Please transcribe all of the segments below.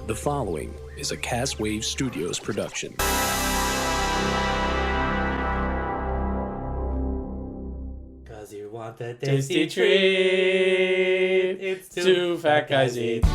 The following is a Cast Wave Studios production. Cause you want that tasty treat. It's two fat guys eat.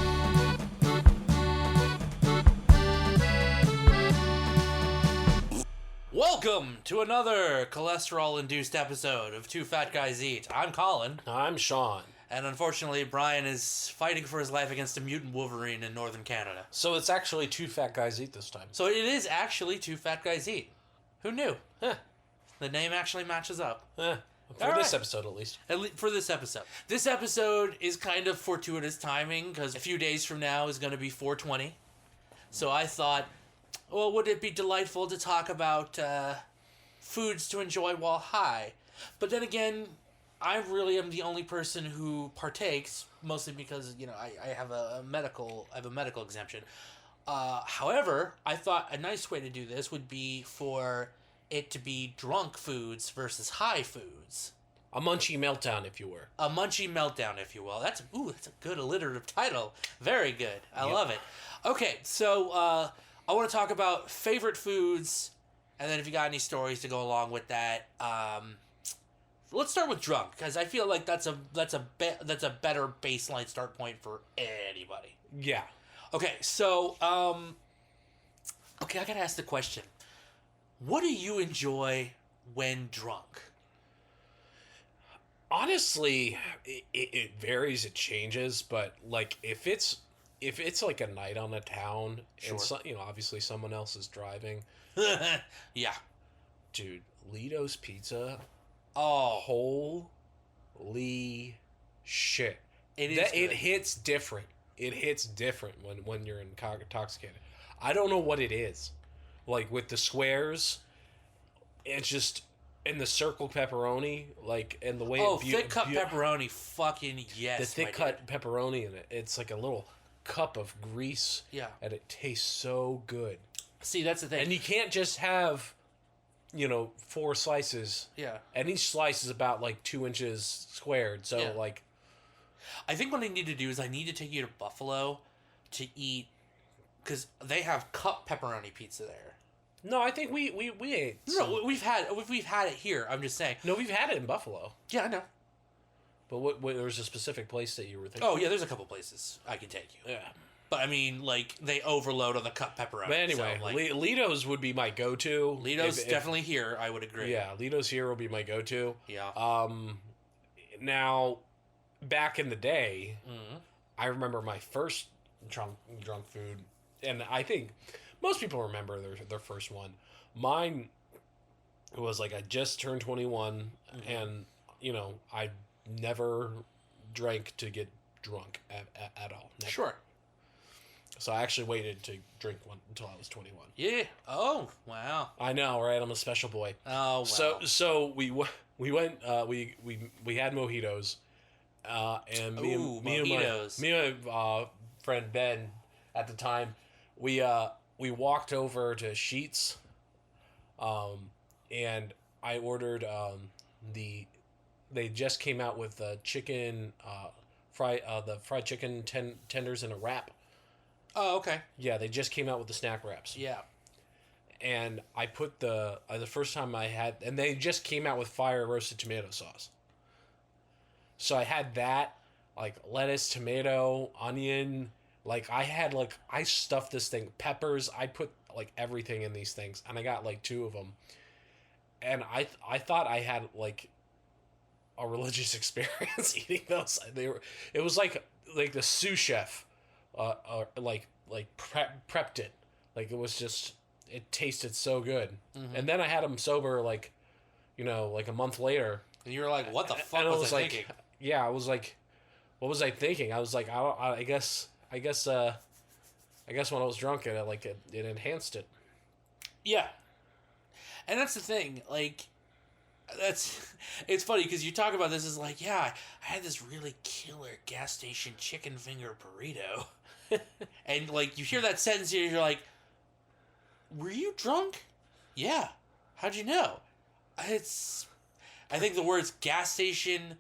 Welcome to another cholesterol-induced episode of Two Fat Guys Eat. I'm Colin. I'm Sean. And unfortunately, Brian is fighting for his life against a mutant Wolverine in northern Canada. So it's actually Two Fat Guys Eat this time. So it is actually Two Fat Guys Eat. Who knew? Huh. The name actually matches up. For this episode, at least. For this episode. This episode is kind of fortuitous timing because a few days from now is going to be 420. So I thought, well, would it be delightful to talk about foods to enjoy while high? But then again, I really am the only person who partakes, mostly because, you know, I have a medical exemption. However, I thought a nice way to do this would be for it to be drunk foods versus high foods. A Munchie Meltdown, if you were. A Munchie Meltdown, if you will. That's a good alliterative title. Very good. I love it. Okay, so I want to talk about favorite foods, and then if you got any stories to go along with that, let's start with drunk, because I feel like that's a better baseline start point for anybody. Yeah. Okay, so I gotta ask the question: what do you enjoy when drunk? Honestly, it varies. It changes, but like if it's like a night on the town, sure. And obviously someone else is driving. Yeah, dude, Ledo's Pizza. Oh, holy shit! It hits different. It hits different when you're intoxicated. I don't know what it is. Like with the squares, it's just in the circle pepperoni, like and the way. Thick cut pepperoni, fucking yes. The thick cut pepperoni in it. It's like a little cup of grease. Yeah, and it tastes so good. See, that's the thing. And you can't just have, 4 slices. Yeah. And each slice is about like 2 inches squared. So like. I think what I need to do is I need to take you to Buffalo to eat, because they have cup pepperoni pizza there. No, I think we ate. No, we've had it here. I'm just saying. No, we've had it in Buffalo. Yeah, I know. But what there was a specific place that you were thinking? Oh yeah, there's a couple places I can take you. Yeah. But I mean, like, they overload on the cup pepperoni. But anyway, so, like, Ledo's would be my go-to. Ledo's definitely here, I would agree. Yeah, Ledo's here will be my go-to. Yeah. Now, back in the day, I remember my first drunk food, and I think most people remember their first one. Mine was like I just turned 21, and I never drank to get drunk at all. Never. Sure. So I actually waited to drink one until I was 21. Yeah. Oh, wow. I know, right? I'm a special boy. Oh, wow. So we went. We had mojitos, and me and my friend Ben at the time, we walked over to Sheetz, and I ordered they just came out with the chicken the fried chicken tenders in a wrap. Oh, okay. Yeah, they just came out with the snack wraps. Yeah. And I put the first time I had, and they just came out with fire roasted tomato sauce. So I had that, like lettuce, tomato, onion, like I stuffed this thing, peppers, I put like everything in these things, and I got like 2 of them. And I thought I had like a religious experience eating those. It was like the sous chef prepped it. Like it was just, it tasted so good. Mm-hmm. And then I had them sober like a month later. And you were like, what the fuck was I thinking? Yeah, I was like, what was I thinking? I was like, I guess when I was drunk it enhanced it. Yeah. And that's the thing, like, it's funny because you talk about this as like, yeah, I had this really killer gas station chicken finger burrito. And like you hear that sentence here, you're like, were you drunk? Yeah. How'd you know? I think the words gas station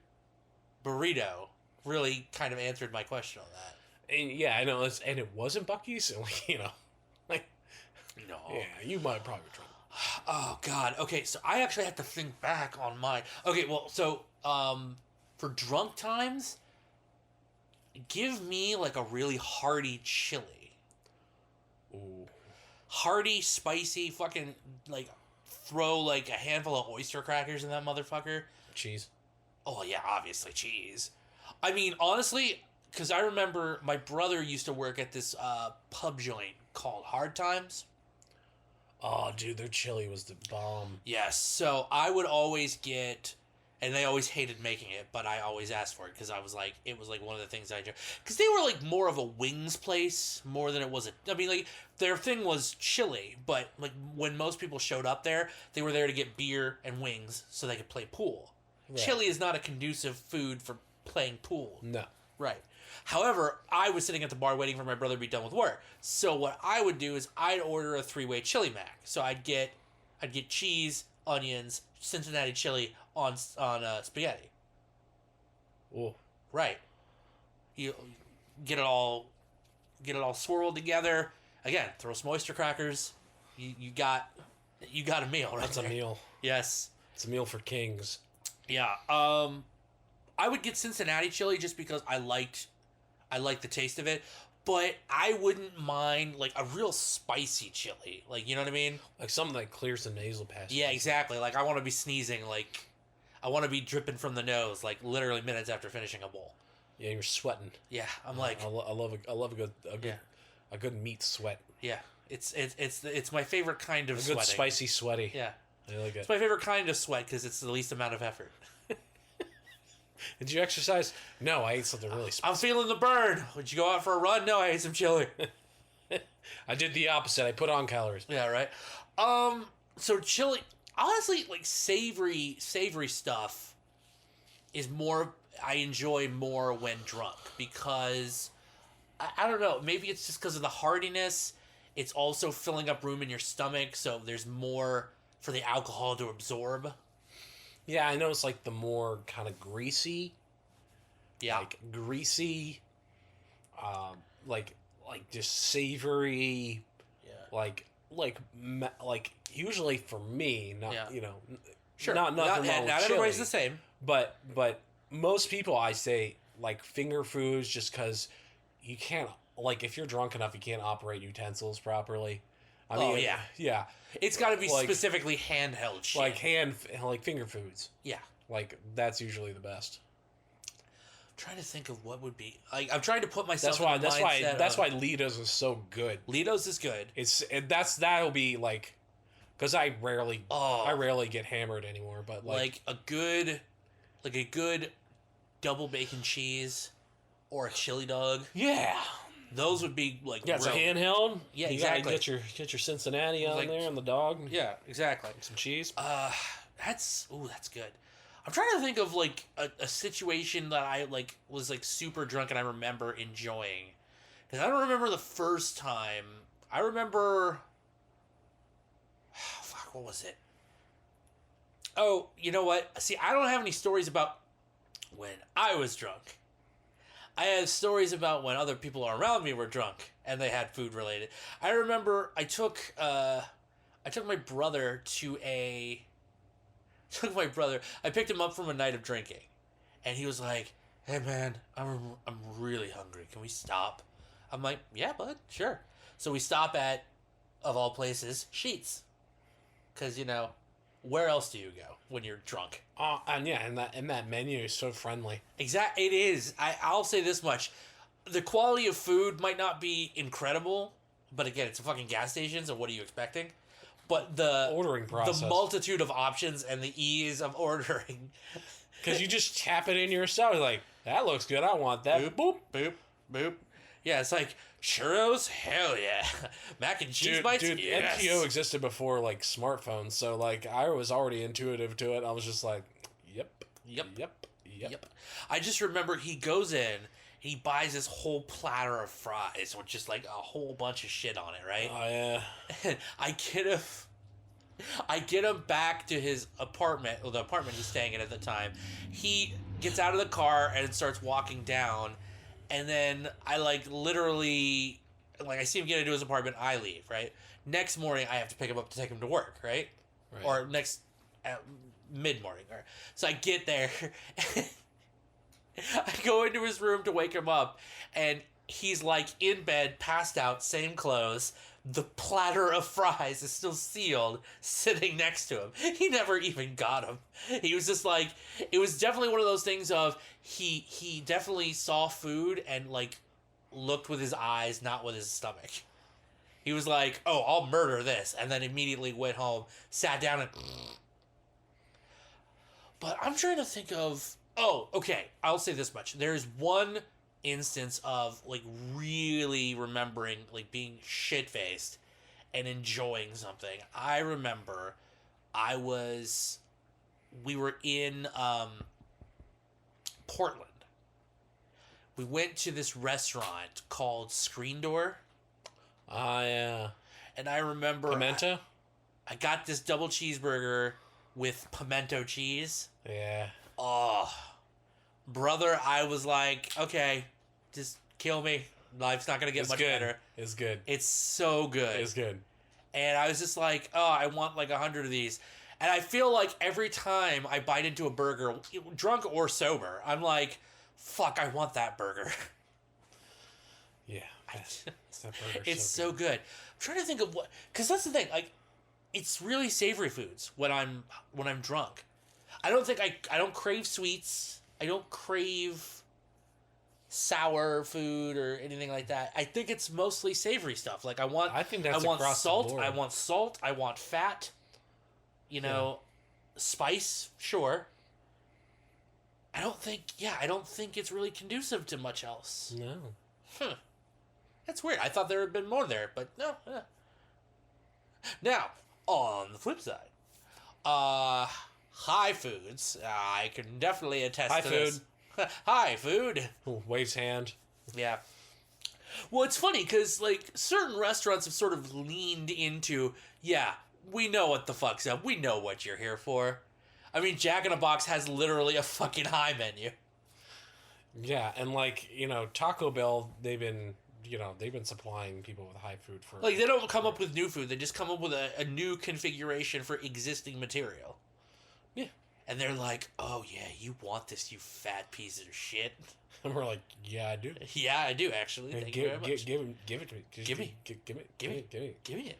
burrito really kind of answered my question on that. And yeah, I know, and it wasn't Buc-ee's, like, you know, like, No. yeah, you might probably try. Oh God. Okay, so I actually have to think back on my. Okay, well, so for drunk times, give me like a really hearty chili. Ooh. Hearty, spicy, fucking like throw like a handful of oyster crackers in that motherfucker. Cheese. Oh yeah, obviously cheese. I mean, honestly, because I remember my brother used to work at this pub joint called Hard Times. Oh, dude, their chili was the bomb. Yes, so I would always get, and they always hated making it, but I always asked for it because I was like, it was like one of the things I enjoyed. Because they were like more of a wings place more than it was I mean, like their thing was chili, but like when most people showed up there, they were there to get beer and wings so they could play pool. Right. Chili is not a conducive food for playing pool. No. Right. However, I was sitting at the bar waiting for my brother to be done with work. So what I would do is I'd order a 3-way chili mac. So I'd get cheese, onions, Cincinnati chili on spaghetti. Oh. Right. You get it all swirled together. Again, throw some oyster crackers. You got a meal right That's there. a meal. Yes. It's a meal for kings. Yeah. I would get Cincinnati chili just because I liked the taste of it, but I wouldn't mind like a real spicy chili. Like, you know what I mean? Like something that clears the nasal passage. Yeah, exactly. Like I want to be sneezing, like I want to be dripping from the nose, like literally minutes after finishing a bowl. Yeah, you're sweating. Yeah, I'm like I love a good meat sweat. Yeah, it's my favorite kind of a sweating. good spicy sweaty. Yeah, I like it. It's my favorite kind of sweat because it's the least amount of effort. Did you exercise? No, I ate something really spicy. I'm feeling the burn. Would you go out for a run? No, I ate some chili. I did the opposite. I put on calories. Yeah, right. So chili, honestly, like savory stuff is more. I enjoy more when drunk because I don't know. Maybe it's just because of the heartiness. It's also filling up room in your stomach, so there's more for the alcohol to absorb. Yeah, I know it's like the more kind of greasy. Yeah. Like greasy, like just savory. Yeah. Like usually for me, not you know, sure, not nothing wrong with not chili, everybody's the same. But most people I say like finger foods just because you can't, like, if you're drunk enough you can't operate utensils properly. I mean, yeah. It's got to be like, specifically handheld shit. Like finger foods. Yeah. Like, that's usually the best. I'm trying to think of what would be... Like, I'm trying to put myself That's why Ledo's is so good. Ledo's is good. That'll be, like... Because I rarely get hammered anymore, but, like... a good double bacon cheese or a chili dog. Yeah. Those would be like it's a handheld. Yeah, you exactly. Get your Cincinnati on there and the dog. Yeah, exactly. Some cheese. That's good. I'm trying to think of like a situation that I like was like super drunk and I remember enjoying. Because I don't remember the first time. I remember. Oh, fuck, what was it? Oh, you know what? See, I don't have any stories about when I was drunk. I have stories about when other people around me were drunk and they had food related. I remember I took my brother I picked him up from a night of drinking, and he was like, "Hey man, I'm really hungry. Can we stop?" I'm like, "Yeah, bud, sure." So we stop at, of all places, Sheetz, because you know, where else do you go when you're drunk? And that menu is so friendly. It is. I'll say this much. The quality of food might not be incredible, but again, it's a fucking gas station, so what are you expecting? But the ordering process, the multitude of options and the ease of ordering. Because you just tap it in yourself, like, that looks good, I want that. Boop, boop, boop. Yeah, it's like, churros? Hell yeah. Mac and cheese bites? Dude, yes. NPO existed before, like, smartphones, so, like, I was already intuitive to it. I was just like, yep. I just remember he goes in, he buys this whole platter of fries with just, like, a whole bunch of shit on it, right? Oh, yeah. And I get him back to his apartment, or the apartment he's staying in at the time. He gets out of the car and starts walking down, And then I literally, I see him get into his apartment, I leave, right? Next morning, I have to pick him up to take him to work, right? Or mid-morning. So I get there, I go into his room to wake him up, and he's in bed, passed out, same clothes. The platter of fries is still sealed, sitting next to him. He never even got him. He was just it was definitely one of those things of he definitely saw food and looked with his eyes, not with his stomach. He was like, oh, I'll murder this, and then immediately went home, sat down, and... But I'm trying to think of... Oh, okay, I'll say this much. There's one instance of, really remembering, being shit-faced and enjoying something. I remember we were in, Portland. We went to this restaurant called Screen Door. Yeah. And I remember... Pimento? I got this double cheeseburger with pimento cheese. Yeah. Oh, brother, I was like, okay, just kill me. Life's not going to get much better. It's good. It's so good. It's good. And I was just like, oh, I want 100 of these. And I feel like every time I bite into a burger, drunk or sober, I'm like, fuck, I want that burger. Yeah. That It's so good. I'm trying to think of what... Because that's the thing. It's really savory foods when I'm drunk. I don't crave sweets. I don't crave sour food or anything like that. I think it's mostly savory stuff. I think that's across salt. The board. I want salt. I want fat. Spice. Sure. I don't think it's really conducive to much else. No. Huh. That's weird. I thought there had been more there, but no. Now, on the flip side, high foods. I can definitely attest to this. Hi, food. Ooh, waves hand. Yeah. Well, it's funny because certain restaurants have sort of leaned into, yeah, we know what the fuck's up. We know what you're here for. I mean, Jack in the Box has literally a fucking high menu. Yeah, and Taco Bell, they've been supplying people with high food for... They don't come up with new food. They just come up with a new configuration for existing material. Yeah. And they're like, oh, yeah, you want this, you fat piece of shit. And we're like, yeah, I do. Yeah, I do, actually. Thank you very much. Give it to me. Give me it.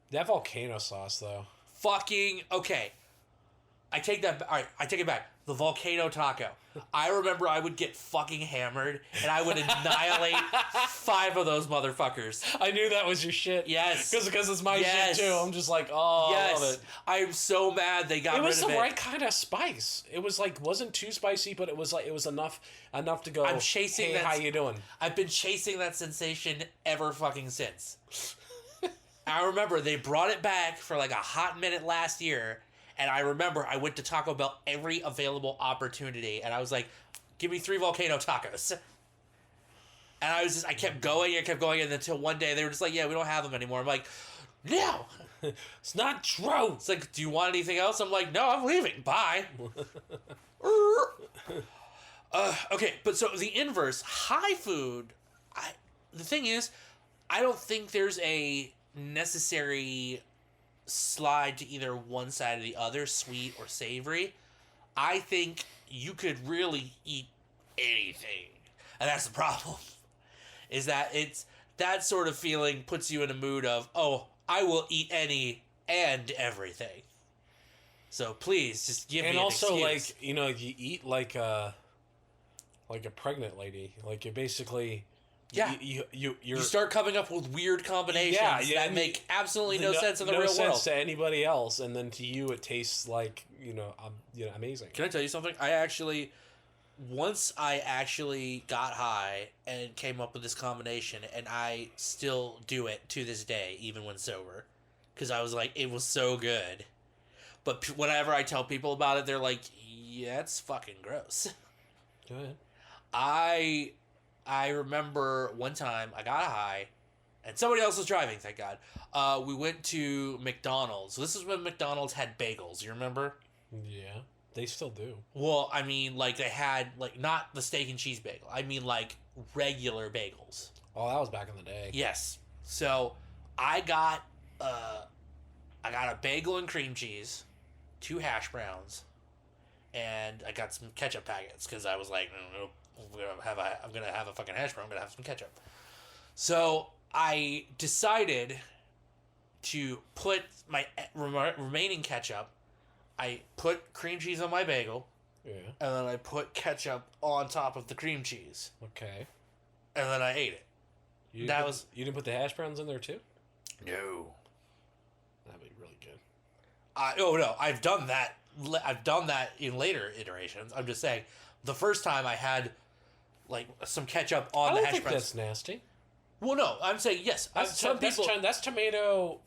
That volcano sauce, though. Fucking... Okay. I take that... All right, I take it back. The volcano taco. I remember I would get fucking hammered, and I would annihilate 5 of those motherfuckers. I knew that was your shit. Yes. Because it's my shit, too. I'm just like, oh, yes. I love it. I'm so mad they got rid of it. It was the right kind of spice. It was wasn't too spicy, but it was enough to go, I'm chasing hey, how you doing? I've been chasing that sensation ever fucking since. I remember they brought it back for a hot minute last year. And I remember I went to Taco Bell every available opportunity, and I was like, give me 3 volcano tacos. And I kept going, and until one day they were just like, yeah, we don't have them anymore. I'm like, no! It's not true! It's like, do you want anything else? I'm like, no, I'm leaving. Bye. Okay, but so the inverse, high food, the thing is, I don't think there's a necessary... slide to either one side or the other, sweet or savory. I think you could really eat anything. And that's the problem. Is that it's that sort of feeling puts you in a mood of, oh, I will eat any and everything. So please just give me an excuse. And also you eat like a pregnant lady. You're basically... Yeah, you start coming up with weird combinations that make absolutely no sense in the real world. No sense to anybody else, and then to you it tastes like amazing. Can I tell you something? Once I actually got high and came up with this combination, and I still do it to this day, even when sober, because I was like, it was so good. But whenever I tell people about it, they're like, yeah, it's fucking gross. Go ahead. I remember one time I got high, and somebody else was driving, thank God. We went to McDonald's. This is when McDonald's had bagels, you remember? Yeah. They still do. Well, I mean, like, they had, like, not the steak and cheese bagel. I mean, like, regular bagels. Oh, that was back in the day. Yes. So, I got a bagel and cream cheese, 2 hash browns, and I got some ketchup packets, because I was like, I'm gonna have a fucking hash brown, I'm gonna have some ketchup. So, I decided to put my remaining ketchup, I put cream cheese on my bagel, Yeah. and then I put ketchup on top of the cream cheese, Okay. and then I ate it. You didn't put the hash browns in there too? No. That'd be really good. No, I've done that. I've done that in later iterations. I'm just saying, the first time I had like some ketchup on the hash browns. I don't think that's nasty. Well, no, I'm saying yes. That's tomato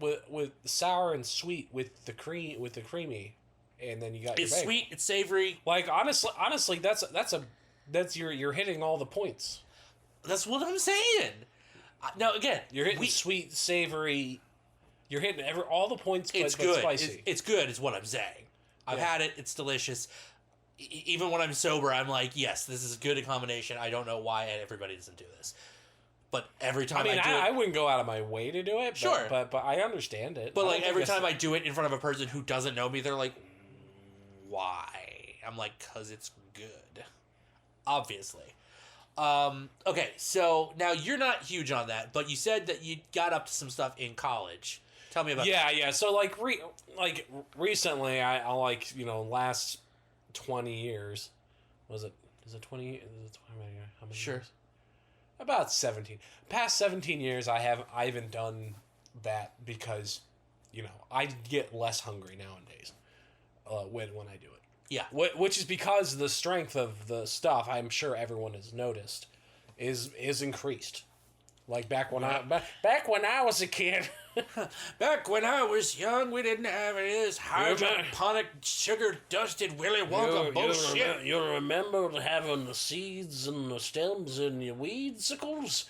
with sour and sweet with the creamy, and then you got it's your bagel. sweet, it's savory. Like honestly, that's you're hitting all the points. That's what I'm saying. Now again, You're hitting sweet, savory. You're hitting all the points. It's but good. Spicy. It's good. Is what I'm saying. I've had it. It's delicious. Even when I'm sober, I'm like, yes, this is a good combination. I don't know why everybody doesn't do this. But every time I wouldn't go out of my way to do it. Sure. But I understand it. But like every time I do it in front of a person who doesn't know me, they're like, why? I'm like, because it's good. Obviously. Okay, so now you're not huge on that, but you said that you got up to some stuff in college. Tell me about that. Yeah. So like recently, I like, last 20 years. Is it 20? How many Sure. years? About 17. Past 17 years, I haven't done that because, I get less hungry nowadays when I do it. Yeah. Which is because the strength of the stuff, I'm sure everyone has noticed, is increased. Like back when I was a kid. Back when I was young, we didn't have any of this hydroponic, sugar-dusted Willy Wonka bullshit. You remember having the seeds and the stems and your weedsicles?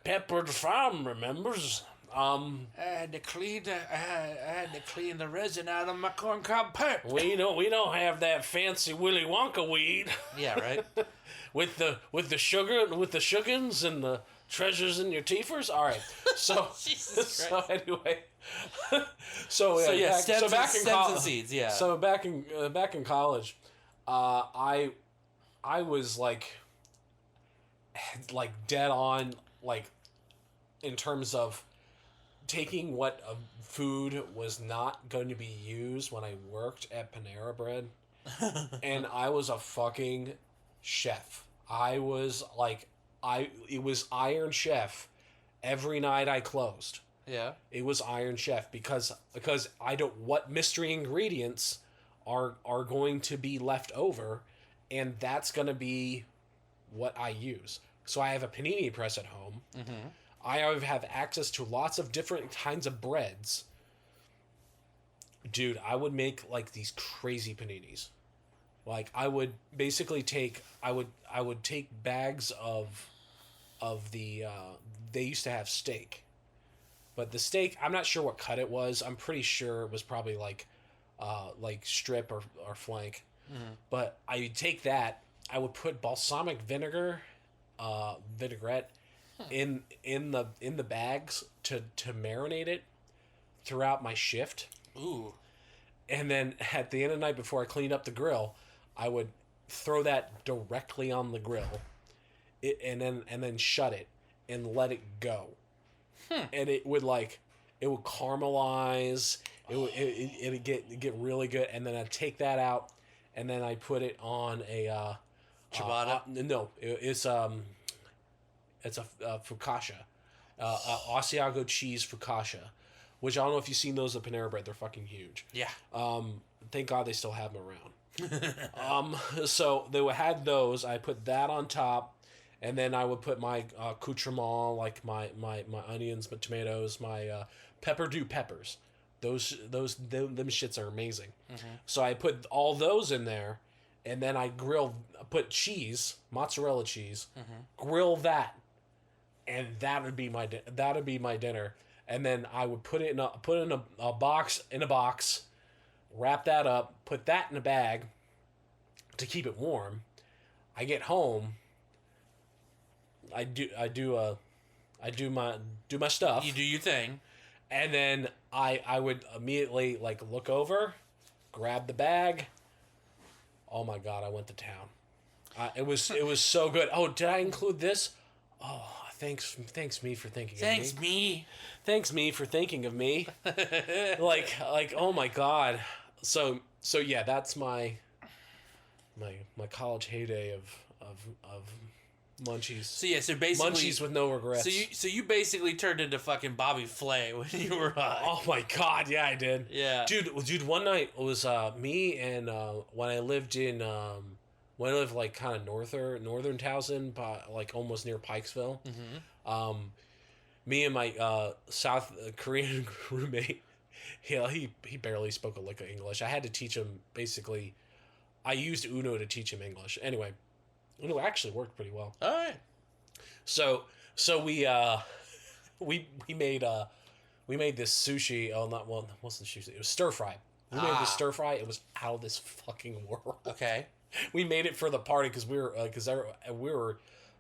Peppered Farm remembers. I had to clean the resin out of my corncob pipe. We don't have that fancy Willy Wonka weed. Yeah, right. with the sugar, with the sugars and the treasures in your teethers. All right. So Jesus so Christ. anyway. Stems and seeds. Yeah. So back in college, I was like dead on, like, in terms of taking what food was not going to be used when I worked at Panera Bread. And I was a fucking chef. I was like, it was Iron Chef every night I closed. Yeah. It was Iron Chef because I don't, what mystery ingredients are going to be left over, and that's going to be what I use. So I have a panini press at home. Mm-hmm. I have access to lots of different kinds of breads. Dude, I would make like these crazy paninis. Like I would basically take bags of the they used to have steak. But the steak, I'm not sure what cut it was. I'm pretty sure it was probably like strip or flank. Mm-hmm. But I would take that, I would put balsamic vinegar, vinaigrette in the bags to marinate it throughout my shift. Ooh. And then at the end of the night before I cleaned up the grill, I would throw that directly on the grill, and then shut it and let it go. And it would caramelize. It'd get really good, and then I'd take that out, and then I put it on a ciabatta. No, it's a focaccia, Asiago cheese focaccia, which I don't know if you've seen those at Panera Bread. They're fucking huge. Yeah. Thank God they still have them around. So they had those. I put that on top, and then I would put my accoutrement, like my onions, my tomatoes, my pepper peppers. Them shits are amazing. Mm-hmm. So I put all those in there, and then I put cheese, mozzarella cheese, mm-hmm. grill that, and that would be my dinner. And then I would put it in a box, wrap that up, put that in a bag to keep it warm. I get home. I do my stuff. You do your thing. And then I would immediately like look over, grab the bag. Oh my God, I went to town. It was so good. Oh, did I include this? Oh, thanks me for thinking of me. Thanks me for thinking of me. like oh my God. So yeah, that's my college heyday of Munchies. So yeah, so basically Munchies with no regrets. So you basically turned into fucking Bobby Flay when you were high. Oh my God, yeah, I did. Yeah, dude. One night it was me and when I lived like kind of northern Towson, like almost near Pikesville. Mm-hmm. Me and my South Korean roommate, he barely spoke a lick of English. I had to teach him basically. I used Uno to teach him English. Anyway. Uno actually worked pretty well. All right. So we made this sushi. Oh, not well. It wasn't sushi. It was stir fry. We made this stir fry. It was out of this fucking world. Okay. We made it for the party because we were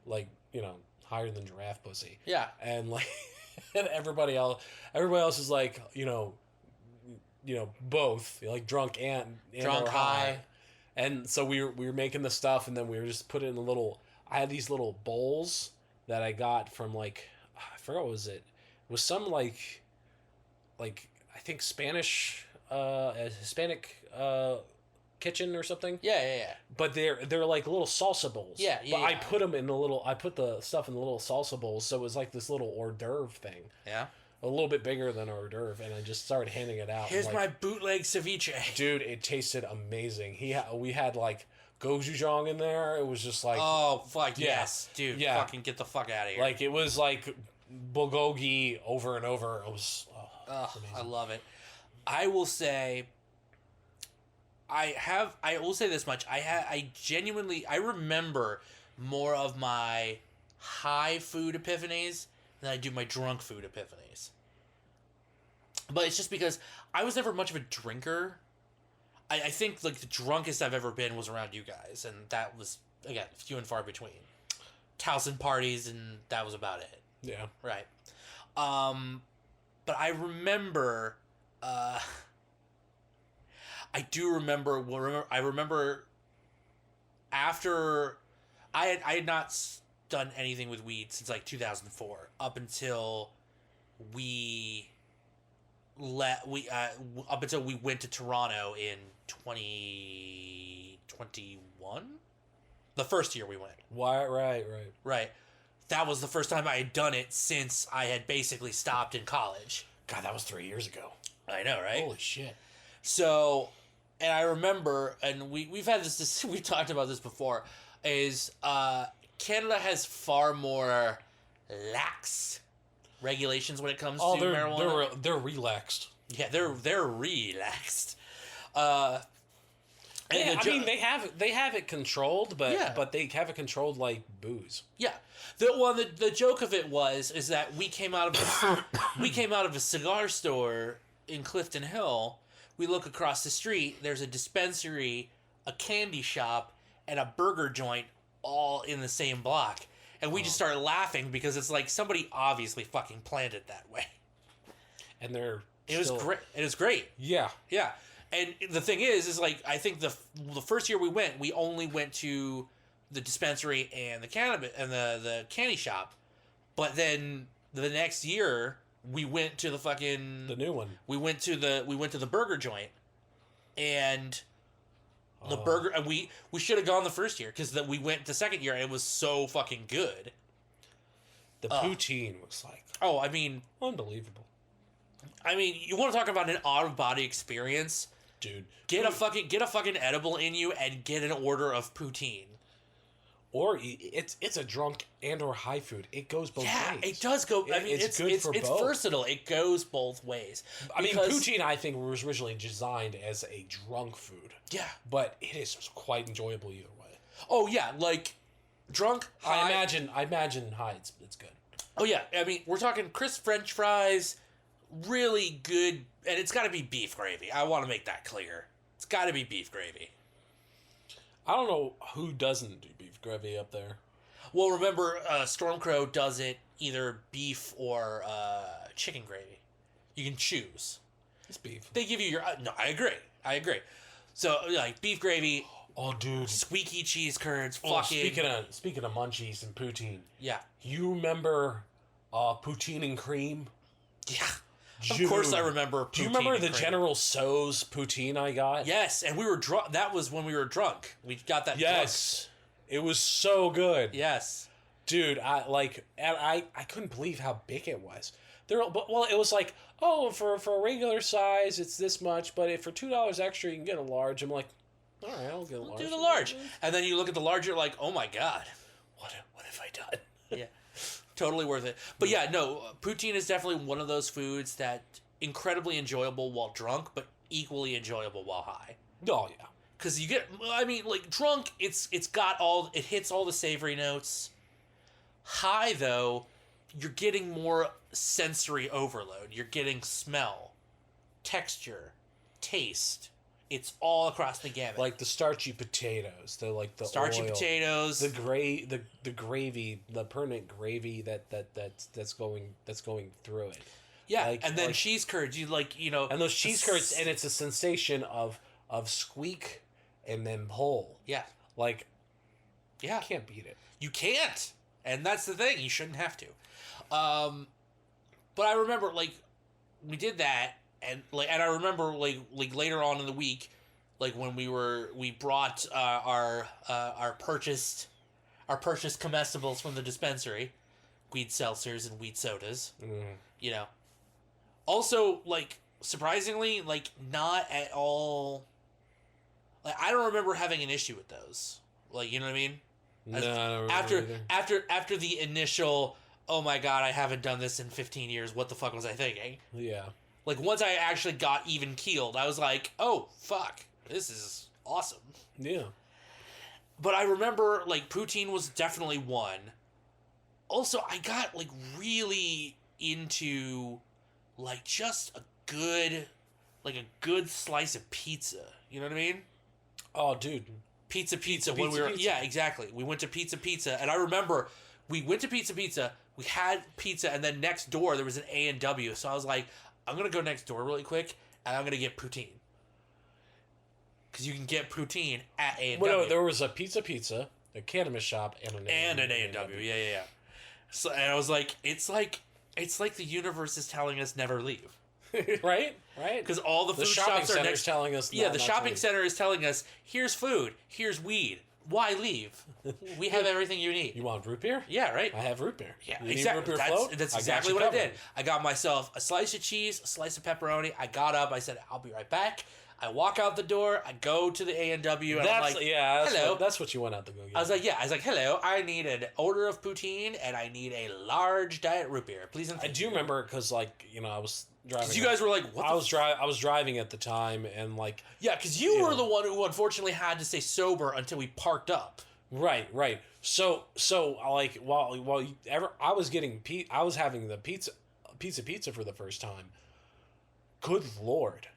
like, you know, higher than giraffe pussy. Yeah. And like, and everybody else is like, you know, both like drunk and drunk, high. And so we were making the stuff, and then we were just put it in I had these little bowls that I got from like, I forgot what was it. It was some like I think Spanish, Hispanic kitchen or something. Yeah. But they're like little salsa bowls. Yeah. But I put the stuff in the little salsa bowls, so it was like this little hors d'oeuvre thing. Yeah. A little bit bigger than hors d'oeuvre, and I just started handing it out. Here's my bootleg ceviche. Dude, it tasted amazing. We had like gochujang in there. It was just like, oh fuck yes, dude. Yeah. Fucking get the fuck out of here. Like it was like bulgogi over and over. It was. I love it. I will say. I will say this much. I genuinely remember more of my high food epiphanies than I do my drunk food epiphanies. But it's just because I was never much of a drinker. I think like the drunkest I've ever been was around you guys, and that was again few and far between. Towson parties, and that was about it. Yeah. Right. But I remember. I remember after I had not done anything with weed since like 2004 up until we went to Toronto in 2021. The first year we went. Right. That was the first time I had done it since I had basically stopped in college. God, that was 3 years ago. I know, right? Holy shit. So, and I remember, and we've had this we've talked about this before, is Canada has far more lax regulations when it comes to marijuana. They're relaxed. Yeah, they're relaxed. They have it controlled, but they have it controlled like booze. Yeah. The joke of it is that we came out of a cigar store in Clifton Hill. We look across the street, there's a dispensary, a candy shop, and a burger joint all in the same block. And we just start laughing because it's like somebody obviously fucking planned it that way. And it was great. It was great. Yeah. Yeah. And the thing is like, I think the first year we went, we only went to the dispensary and the cannabis and the candy shop. But then the next year we went to the new one. We went to the burger joint, and the burger. And we should have gone the first year because we went the second year and it was so fucking good. The poutine was like, I mean, unbelievable. I mean, you want to talk about an out of body experience, dude? Get a fucking edible in you and get an order of poutine. Or it's a drunk and or high food. It goes both ways. Yeah, it does go. I mean, it's good for both. It's versatile. It goes both ways. I mean, poutine I think was originally designed as a drunk food. Yeah, but it is quite enjoyable either way. Oh yeah, like drunk. High. I imagine high. It's good. Oh yeah, I mean we're talking crisp French fries, really good, and it's got to be beef gravy. I want to make that clear. It's got to be beef gravy. I don't know who doesn't do beef gravy up there. Well, remember, Stormcrow does it either beef or chicken gravy. You can choose. It's beef. They give you your... no, I agree. So, like, beef gravy... Oh, dude. Squeaky cheese curds, Oh, fucking... speaking of munchies and poutine. Yeah. You remember poutine and cream? Yeah. Dude, of course I remember poutine. Do you remember the cream. General Tso's poutine I got? Yes, and we were drunk. That was when we were drunk. We got that Yes. It was so good. Yes. Dude, I couldn't believe how big it was. Well, it was like, oh, for a regular size, it's this much, but for $2 extra, you can get a large. I'm like, all right, I'll get a large. Do the large. And then you look at the large, you're like, oh my God. What have I done? Yeah. Totally worth it. But yeah, no, poutine is definitely one of those foods that incredibly enjoyable while drunk, but equally enjoyable while high. Oh, yeah. Because you get, I mean, like, drunk, it hits all the savory notes. High, though, you're getting more sensory overload. You're getting smell, texture, taste. It's all across the gamut. Like the starchy potatoes, the starchy oil, potatoes, the gravy, the permanent gravy that's going through it. Yeah, like, and then cheese curds. And those cheese curds, and it's a sensation of squeak and then pull. Yeah, you can't beat it. You can't, and that's the thing. You shouldn't have to. But I remember we did that. And I remember later on in the week, when we brought our purchased comestibles from the dispensary, weed seltzers and weed sodas. Mm. Also surprisingly not at all. I don't remember having an issue with those. You know what I mean? No, after the initial, oh my God, I haven't done this in 15 years. What the fuck was I thinking? Yeah. Once I actually got even keeled, I was like, oh, fuck. This is awesome. Yeah. But I remember, poutine was definitely one. Also, I got, really into, just a good slice of pizza. You know what I mean? Oh, dude. Pizza. Yeah, exactly. We went to Pizza, and I remember we went to Pizza, we had pizza, and then next door there was an A&W, so I was like, I'm going to go next door really quick, and I'm going to get poutine. Because you can get poutine at A&W. Well, no, there was a pizza, a cannabis shop, and an A&W. Yeah. So, and I was like, it's like the universe is telling us never leave. Right? Because all the food shops are next. Telling us the shopping center is telling us, here's food, here's weed. Why leave? We have everything you need. You want root beer? Yeah, right? I have root beer. Yeah, you exactly. Root beer float? That's exactly what I did. I got myself a slice of cheese, a slice of pepperoni. I got up. I said, I'll be right back. I walk out the door. I go to the A&W. And I'm like, hello. That's what you went out to go get. I was like, hello. I need an order of poutine, and I need a large diet root beer. Please and thank I do remember because, I was driving. Because you guys were like, what I was driving at the time, and yeah, because you were the one who unfortunately had to stay sober until we parked up. Right. So while I was having the pizza for the first time. Good Lord,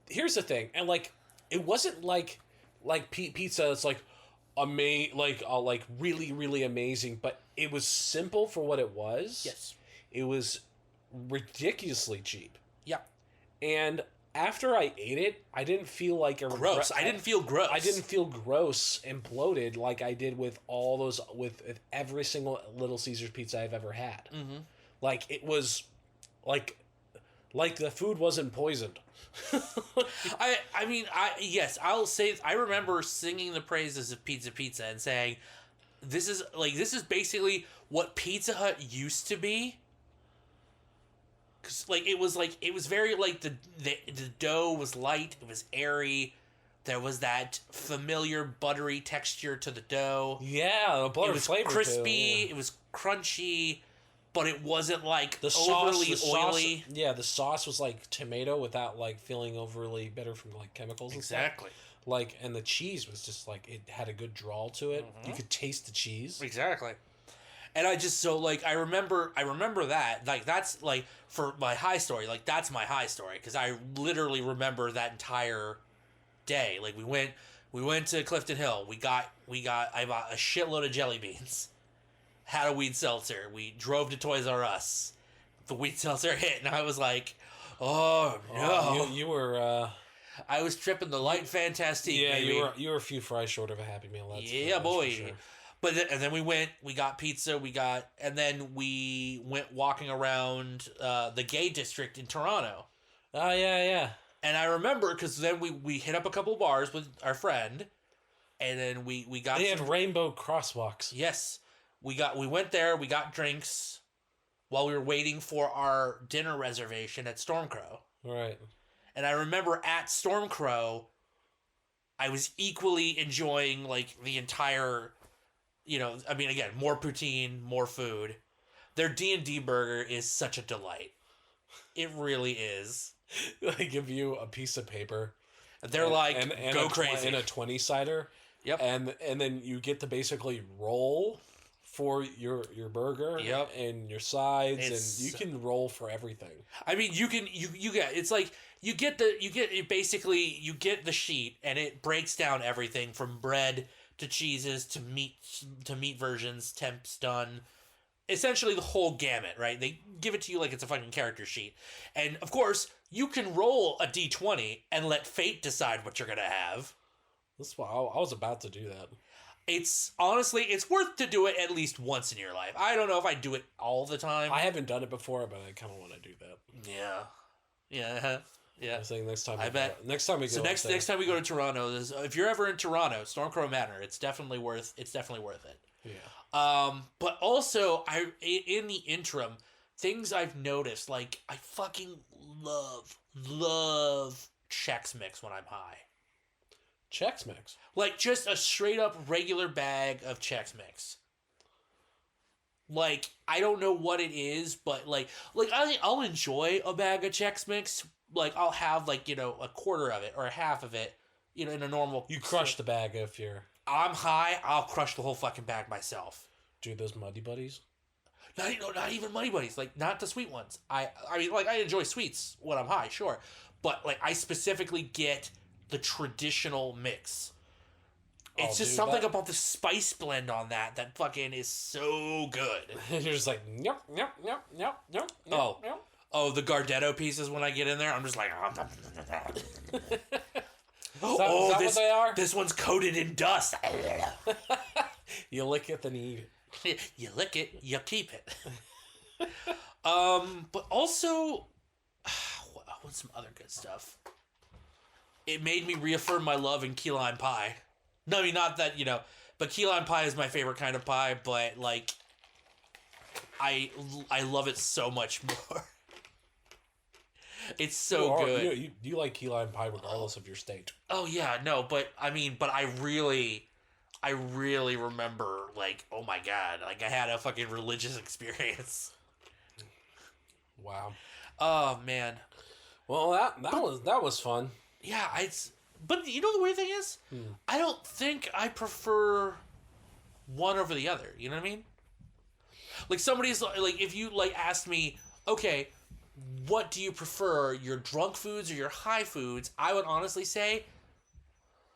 here's the thing, and it wasn't pizza. It's really really amazing, but it was simple for what it was. Yes, it was ridiculously cheap. Yeah, and after I ate it, I didn't feel gross. I didn't feel gross. I didn't feel gross and bloated like I did with all those with every single Little Caesars pizza I've ever had. Mm-hmm. It was like the food wasn't poisoned. I'll say I remember singing the praises of Pizza and saying, this is basically what Pizza Hut used to be. Cause it was very the dough was light, it was airy, there was that familiar buttery texture to the dough. Yeah, the butter flavor. It was crispy, too, yeah. It was crunchy, but it wasn't the overly sauce, oily. Yeah, the sauce was tomato without feeling overly bitter from chemicals. Exactly. And stuff. And the cheese was just it had a good drawl to it. Mm-hmm. You could taste the cheese. Exactly. And I just I remember that that's for my high story, that's my high story because I literally remember that entire day. We went to Clifton Hill. I bought a shitload of jelly beans. Had a weed seltzer. We drove to Toys R Us. The weed seltzer hit, and I was like, "Oh no!" You were. I was tripping the light fantastique. Yeah, baby. you were a few fries short of a Happy Meal. That's boy. Sure. But and then we got pizza. And then we went walking around the gay district in Toronto. Oh yeah. And I remember because then we hit up a couple bars with our friend, and then we got. They had rainbow crosswalks. Yes, we went there. We got drinks while we were waiting for our dinner reservation at Stormcrow. Right. And I remember at Stormcrow, I was equally enjoying the entire, again, more poutine, more food. Their D&D burger is such a delight. It really is. They give you a piece of paper. They're and go crazy. And a 20-sider. Yep. And then you get to basically roll for your burger. Yep. And your sides, and you can roll for everything. I mean, you get it's you get the sheet, and it breaks down everything from bread to cheeses to meat versions, temps done. Essentially the whole gamut, right? They give it to you like it's a fucking character sheet. And of course, you can roll a D20 and let fate decide what you're going to have. That's why I was about to do that. It's honestly, it's worth to do it at least once in your life. I don't know if I do it all the time. I haven't done it before, but I kind of want to do that. Yeah. I think next time. Next time we go to Toronto, if you're ever in Toronto, Stormcrow Manor, it's definitely worth it. Yeah. But also, in the interim, things I've noticed, I fucking love Chex Mix when I'm high. Chex Mix? Just a straight up regular bag of Chex Mix. I don't know what it is, but I'll enjoy a bag of Chex Mix. I'll have a quarter of it or a half of it, in a normal. You crush the bag if you're. I'm high. I'll crush the whole fucking bag myself. Do those Muddy Buddies? Not even Muddy Buddies. Not the sweet ones. I enjoy sweets when I'm high, sure, but I specifically get the traditional mix. It's just something about the spice blend on that fucking is so good. You're just yep. Oh, the Gardetto pieces when I get in there, I'm just like, is that what they are? This one's coated in dust. You lick it, then you eat it. You lick it, you keep it. But also, what's some other good stuff? It made me reaffirm my love in key lime pie. No, I mean, not that, but key lime pie is my favorite kind of pie, but, I love it so much more. It's so good. You like key lime pie regardless of your state. Oh, yeah, no, but I really remember, oh my God, I had a fucking religious experience. Wow. Oh, man. Well, that was fun. Yeah, but you know the weird thing is? I don't think I prefer one over the other. You know what I mean? Somebody's if you asked me, okay, what do you prefer, your drunk foods or your high foods? I would honestly say,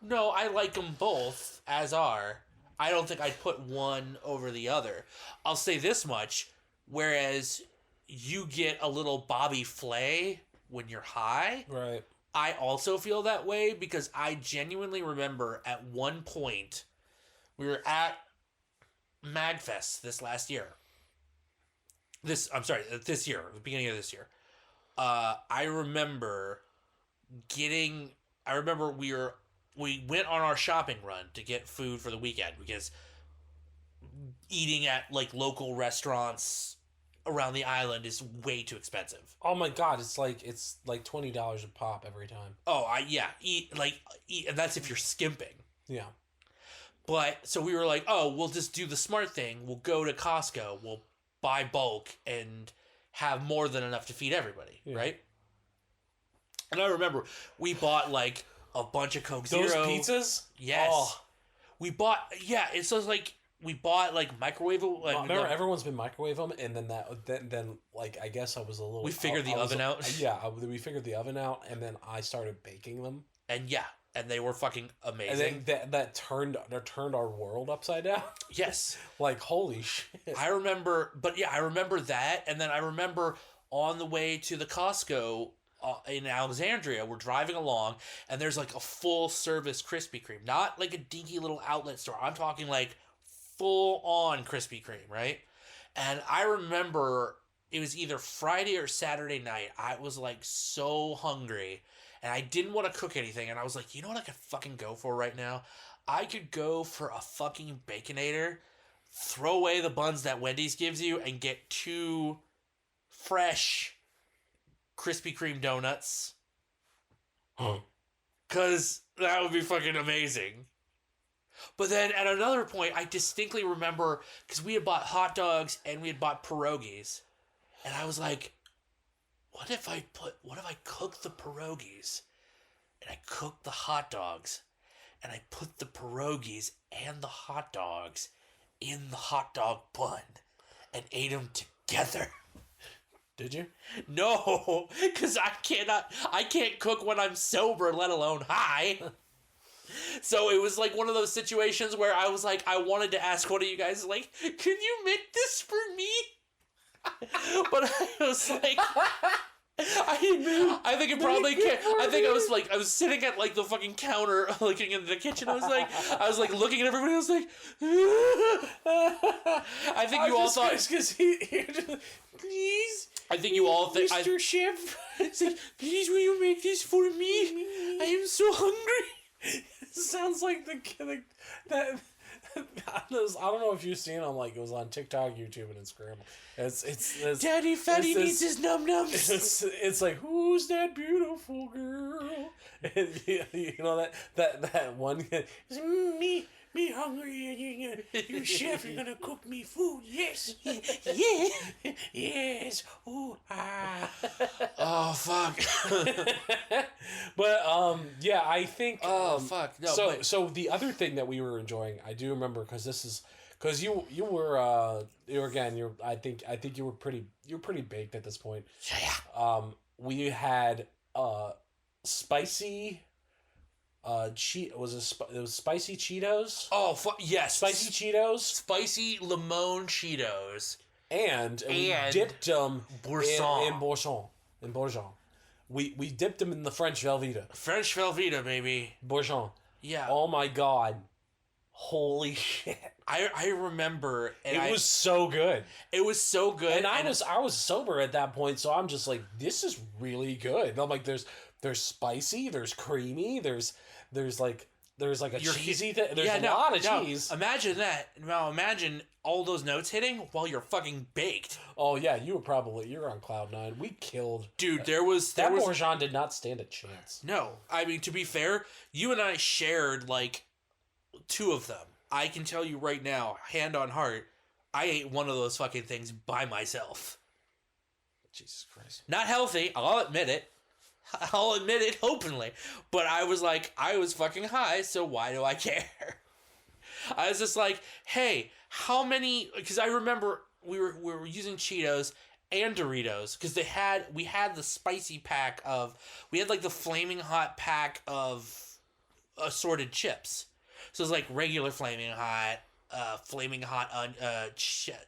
no, I like them both as are. I don't think I'd put one over the other. I'll say this much, whereas you get a little Bobby Flay when you're high. Right. I also feel that way because I genuinely remember at one point we were at MagFest this year, the beginning of this year. I remember we went on our shopping run to get food for the weekend because eating at local restaurants around the island is way too expensive. Oh my God, it's like $20 a pop every time. Oh, eat, and that's if you're skimping. Yeah. But so we were like, oh, we'll just do the smart thing. We'll go to Costco. We'll buy bulk and have more than enough to feed everybody, right? And I remember we bought a bunch of Coke Zero. Those pizzas? Yes. Oh. We bought, it's just we bought like microwavable. Like, remember, everyone's been microwave them, and then like I guess I was a little. We figured the oven out. Yeah, we figured the oven out, and then I started baking them. And and they were fucking amazing. And then that turned our world upside down. Yes, like holy shit. I remember that, and then I remember on the way to the Costco in Alexandria, we're driving along, and there's like a full service Krispy Kreme, not like a dinky little outlet store. I'm talking like full on Krispy Kreme, right? And I remember it was either Friday or Saturday night. I was like so hungry, and I didn't want to cook anything, and I was like, you know what I could fucking go for right now? I could go for a fucking Baconator, throw away the buns that Wendy's gives you, and get 2 fresh Krispy Kreme donuts. Huh. Because that would be fucking amazing. But then at another point, I distinctly remember, because we had bought hot dogs and we had bought pierogies, and I was like, what if I cook the pierogies, and I cook the hot dogs, and I put the pierogies and the hot dogs in the hot dog bun, and ate them together. Did you? No, because I can't cook when I'm sober, let alone high. So it was like one of those situations where I was like, I wanted to ask one of you guys, like, can you make this for me? But I was like, I think it probably can't. I think I was sitting at like the fucking counter, looking in the kitchen. I was like looking at everybody. I was like, I think you all thought, because please. I think you all think, Mr. Chef, it's like, please, will you make this for me? I am so hungry. It sounds like that. I don't know if you've seen them. Like it was on TikTok, YouTube, and Instagram. It's Daddy Fatty needs his num nums. It's like, who's that beautiful girl? And, you know that one. Me hungry. You chef, you're gonna cook me food. Yes. Yeah. Yes. Ooh ah. Oh fuck. But yeah, I think. Oh fuck. No. So the other thing that we were enjoying, I do remember, because you were I think you were pretty baked at this point. Yeah. We had spicy. It was spicy Cheetos. Oh yes. Spicy Cheetos. Spicy lemon Cheetos. And we dipped them Boursin. in Boursin. We dipped them in the French Velveeta. French Velveeta, baby. Boursin. Yeah. Oh my god. Holy shit. I remember, and it was so good. It was so good. And I was sober at that point, so I'm just like, this is really good. And I'm like, there's spicy, there's creamy, there's like a cheesy thing. There's a lot of cheese. Imagine that. Now imagine all those notes hitting while you're fucking baked. Oh yeah, you were on cloud 9. We killed. Dude, that Boursin did not stand a chance. No, I mean, to be fair, you and I shared like 2 of them. I can tell you right now, hand on heart, I ate one of those fucking things by myself. Jesus Christ. Not healthy, I'll admit it. I'll admit it openly. But I was fucking high, so why do I care? I was just like, hey, how many... Because I remember we were using Cheetos and Doritos, because we had the spicy pack of... We had like the flaming hot pack of assorted chips. So it's like regular flaming hot,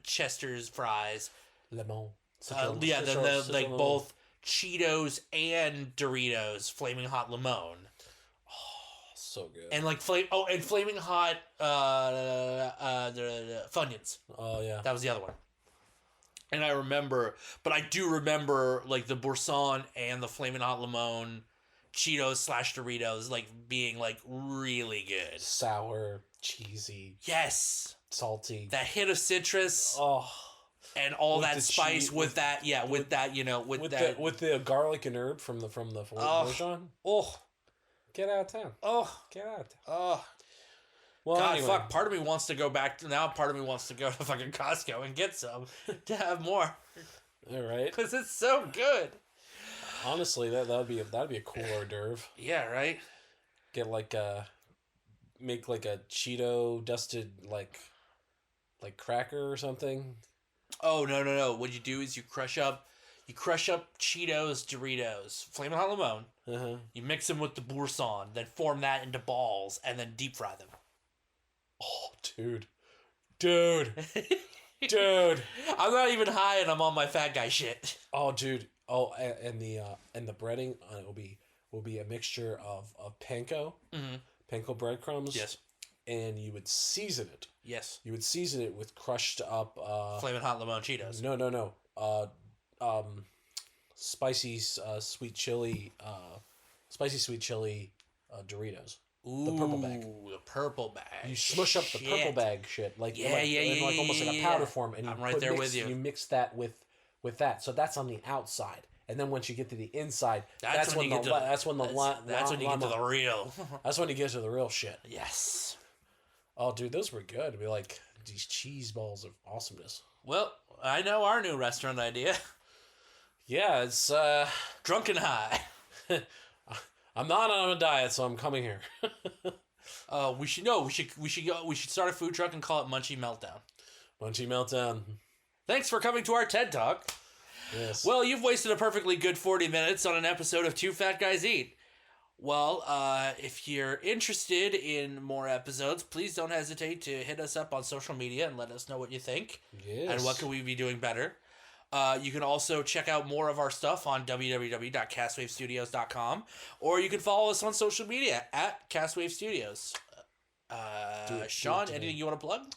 Chester's fries. Lemon. Both Cheetos and Doritos, flaming hot lemon. Oh, so good. And like flaming hot the Funyuns. Oh yeah, that was the other one. And I do remember like the Boursin and the flaming hot lemon Cheetos / Doritos like being like really good. Sour, cheesy. Yes. Salty. That hit of citrus. Oh. And all that spice with the garlic and herb from the Boursin. Oh. Get out of town. Oh. Get out of town. Oh. Well, God, anyway. fuck. Part of me wants to go back now. Part of me wants to go to fucking Costco and get some to have more. All right. Because it's so good. Honestly, that'd be a cool hors d'oeuvre. Yeah, right. Get make like a Cheeto dusted like like cracker or something. Oh, no. What you do is you crush up Cheetos, Doritos, Flamin' Hot Limon. Uh-huh. You mix them with the boursin, then form that into balls, and then deep fry them. Oh, dude. I'm not even high, and I'm on my fat guy shit. Oh, dude. Oh, and the breading will be a mixture of panko, panko breadcrumbs. Yes. And you would season it. Yes. You would season it with crushed up Flamin' Hot Limon Cheetos. No. Spicy sweet chili Doritos. Ooh, the purple bag. The purple bag. You smush up the purple bag shit, like almost like a powder form, and I'm right there with you. You mix that with that, so that's on the outside, and then once you get to the inside, that's when you get to the real. That's when you get to the real shit. Yes. Oh, dude, those were good. It'd be like these cheese balls of awesomeness. Well, I know our new restaurant idea. Yeah, it's Drunken High. I'm not on a diet, so I'm coming here. We should start a food truck and call it Munchie Meltdown. Munchie Meltdown. Thanks for coming to our TED Talk. Yes. Well, you've wasted a perfectly good 40 minutes on an episode of Two Fat Guys Eat. Well, if you're interested in more episodes, please don't hesitate to hit us up on social media and let us know what you think. Yes. And what can we be doing better. You can also check out more of our stuff on www.castwavestudios.com, or you can follow us on social media at Castwave Studios. Sean, anything you want to plug?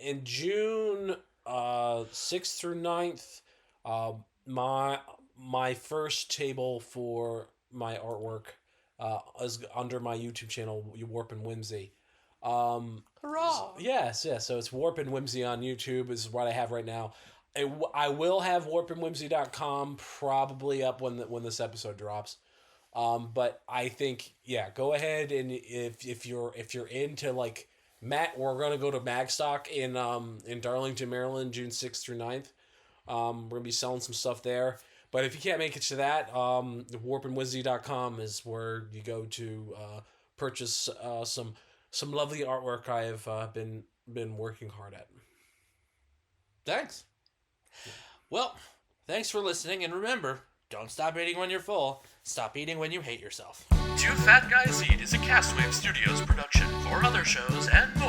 In June 6th through 9th, my first table for my artwork is under my YouTube channel, Warp and Whimsy. Hurrah! Yes. So it's Warp and Whimsy on YouTube is what I have right now. I will have warpandwhimsy.com probably up when this episode drops. But I think go ahead, and if you're into like Matt, we're gonna go to Magstock in Darlington, Maryland, June 6th through 9th. We're gonna be selling some stuff there. But if you can't make it to that, warpandwhimsy.com is where you go to purchase some lovely artwork I have been working hard at. Thanks. Yeah. Well, thanks for listening, and remember, don't stop eating when you're full. Stop eating when you hate yourself. Two Fat Guys Eat is a Castwave Studios production. For other shows and more,